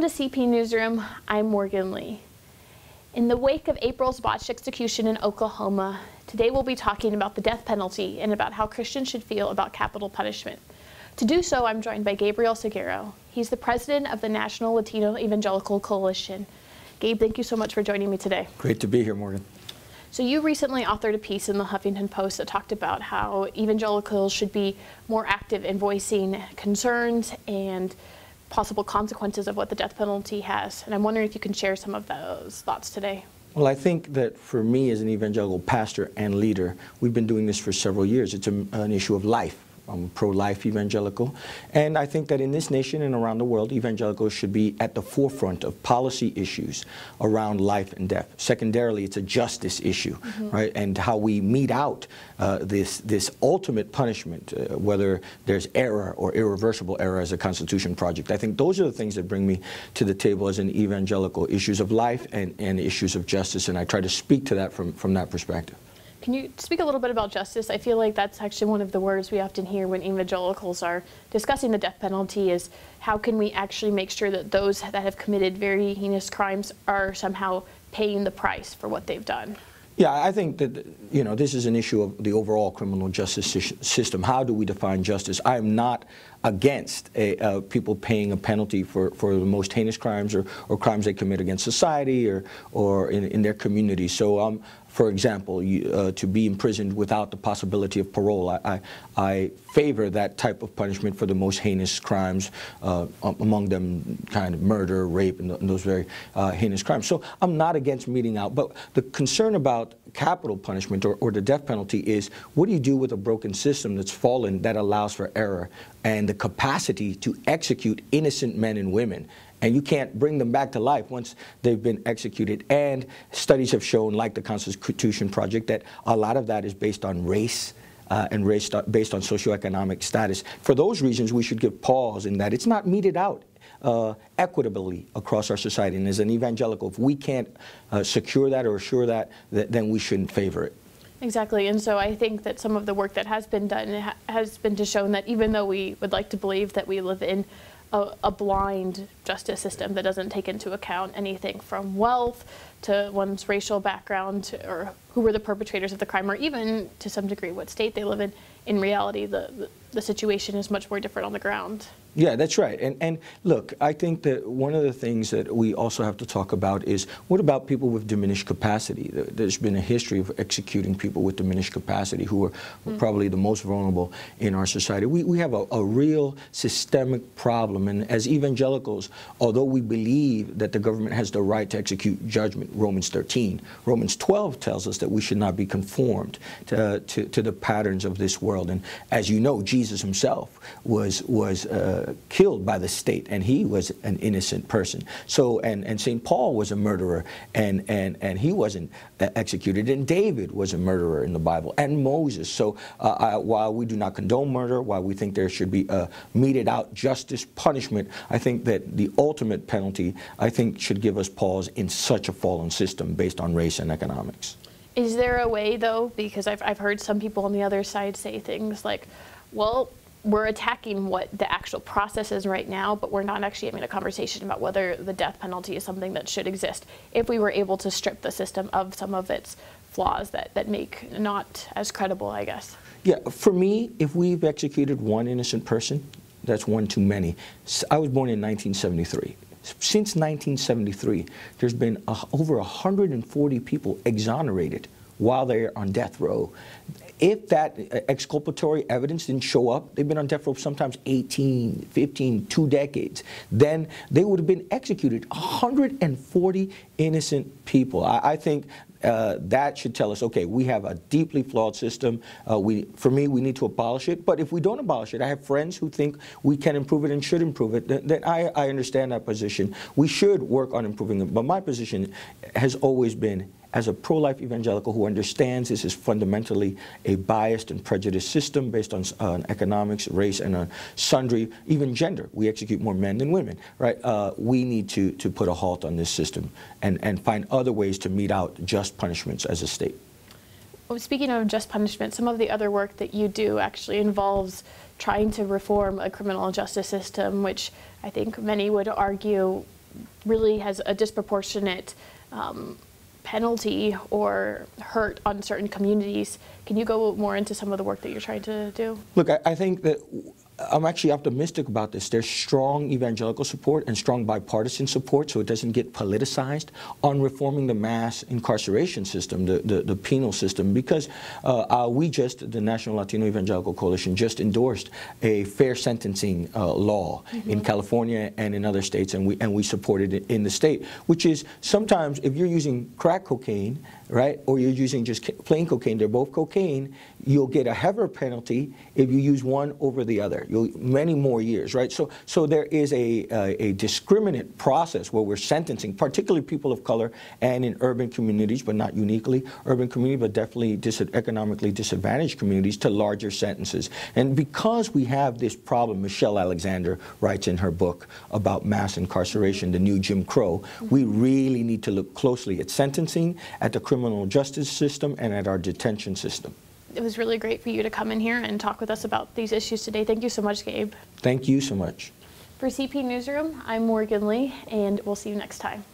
the CP Newsroom, I'm Morgan Lee. In the wake of April's botched execution in Oklahoma, today we'll be talking about the death penalty and about how Christians should feel about capital punishment. To do so, I'm joined by Gabriel Salguero. He's the president of the National Latino Evangelical Coalition. Gabe, thank you so much for joining me today. Great to be here, Morgan. So you recently authored a piece in the Huffington Post that talked about how evangelicals should be more active in voicing concerns and possible consequences of what the death penalty has. And I'm wondering if you can share some of those thoughts today. Well, I think that for me as an evangelical pastor and leader, we've been doing this for several years. It's an issue of life. I'm a pro-life evangelical, and I think that in this nation and around the world, evangelicals should be at the forefront of policy issues around life and death. Secondarily, it's a justice issue, right? And how we mete out this ultimate punishment, whether there's error or irreversible error as a Constitution project. I think those are the things that bring me to the table as an evangelical, issues of life and issues of justice, and I try to speak to that from that perspective. Can you speak a little bit about justice? I feel like that's actually one of the words we often hear when evangelicals are discussing the death penalty is how can we actually make sure that those that have committed very heinous crimes are somehow paying the price for what they've done? Yeah, I think that, you know, this is an issue of the overall criminal justice system. How do we define justice? I am not against people paying a penalty for the most heinous crimes or crimes they commit against society or in their community. So, for example, to be imprisoned without the possibility of parole, I favor that type of punishment for the most heinous crimes, among them kind of murder, rape, and those very heinous crimes. So I'm not against meting out, but the concern about capital punishment or the death penalty is what do you do with a broken system that's fallen that allows for error and the capacity to execute innocent men and women? And you can't bring them back to life once they've been executed. And studies have shown, like the Constitution Project, that a lot of that is based on race and based on socioeconomic status. For those reasons, we should give pause in that it's not meted out equitably across our society. And as an evangelical, if we can't secure that or assure that, then we shouldn't favor it. Exactly, and so I think that some of the work that has been done has been to show that even though we would like to believe that we live in a blind justice system that doesn't take into account anything from wealth to one's racial background or who were the perpetrators of the crime or even to some degree what state they live in reality the situation is much more different on the ground. Yeah, that's right. And look, I think that one of the things that we also have to talk about is what about people with diminished capacity? There's been a history of executing people with diminished capacity who are probably the most vulnerable in our society. We have a real systemic problem. And as evangelicals, although we believe that the government has the right to execute judgment, Romans 13, Romans 12 tells us that we should not be conformed to the patterns of this world. And as you know, Jesus himself was killed by the state, and he was an innocent person. So, and St. Paul was a murderer, and he wasn't executed. And David was a murderer in the Bible, and Moses. So, while we do not condone murder, while we think there should be a meted out justice punishment, I think that the ultimate penalty, I think, should give us pause in such a fallen system based on race and economics. Is there a way, though, because I've heard some people on the other side say things like, well, we're attacking what the actual process is right now, but we're not actually having a conversation about whether the death penalty is something that should exist if we were able to strip the system of some of its flaws that make not as credible, I guess. Yeah, for me, if we've executed one innocent person, that's one too many. I was born in 1973. Since 1973, there's been over 140 people exonerated while they're on death row. If that exculpatory evidence didn't show up, they've been on death row sometimes 18, 15, 2 decades, then they would have been executed. 140 innocent people. I think that should tell us, okay, we have a deeply flawed system. For me, we need to abolish it. But if we don't abolish it, I have friends who think we can improve it and should improve it. Then I understand that position. We should work on improving it. But my position has always been, as a pro-life evangelical who understands this is fundamentally a biased and prejudiced system based on economics, race, and sundry, even gender. We execute more men than women, right? We need to put a halt on this system and find other ways to mete out just punishments as a state. Well, speaking of just punishment, some of the other work that you do actually involves trying to reform a criminal justice system, which I think many would argue really has a disproportionate penalty or hurt on certain communities. Can you go more into some of the work that you're trying to do? Look, I think that I'm actually optimistic about this. There's strong evangelical support and strong bipartisan support, so it doesn't get politicized, on reforming the mass incarceration system, the penal system, because the National Latino Evangelical Coalition, just endorsed a fair sentencing law in California and in other states, and we supported it in the state, which is sometimes if you're using crack cocaine, right, or you're using just plain cocaine, they're both cocaine, you'll get a heavier penalty if you use one over the other. Many more years, right? So there is a discriminate process where we're sentencing, particularly people of color and in urban communities, but not uniquely urban communities, but definitely economically disadvantaged communities, to larger sentences. And because we have this problem, Michelle Alexander writes in her book about mass incarceration, the new Jim Crow, we really need to look closely at sentencing, at the criminal justice system, and at our detention system. It was really great for you to come in here and talk with us about these issues today. Thank you so much, Gabe. Thank you so much. For CP Newsroom, I'm Morgan Lee, and we'll see you next time.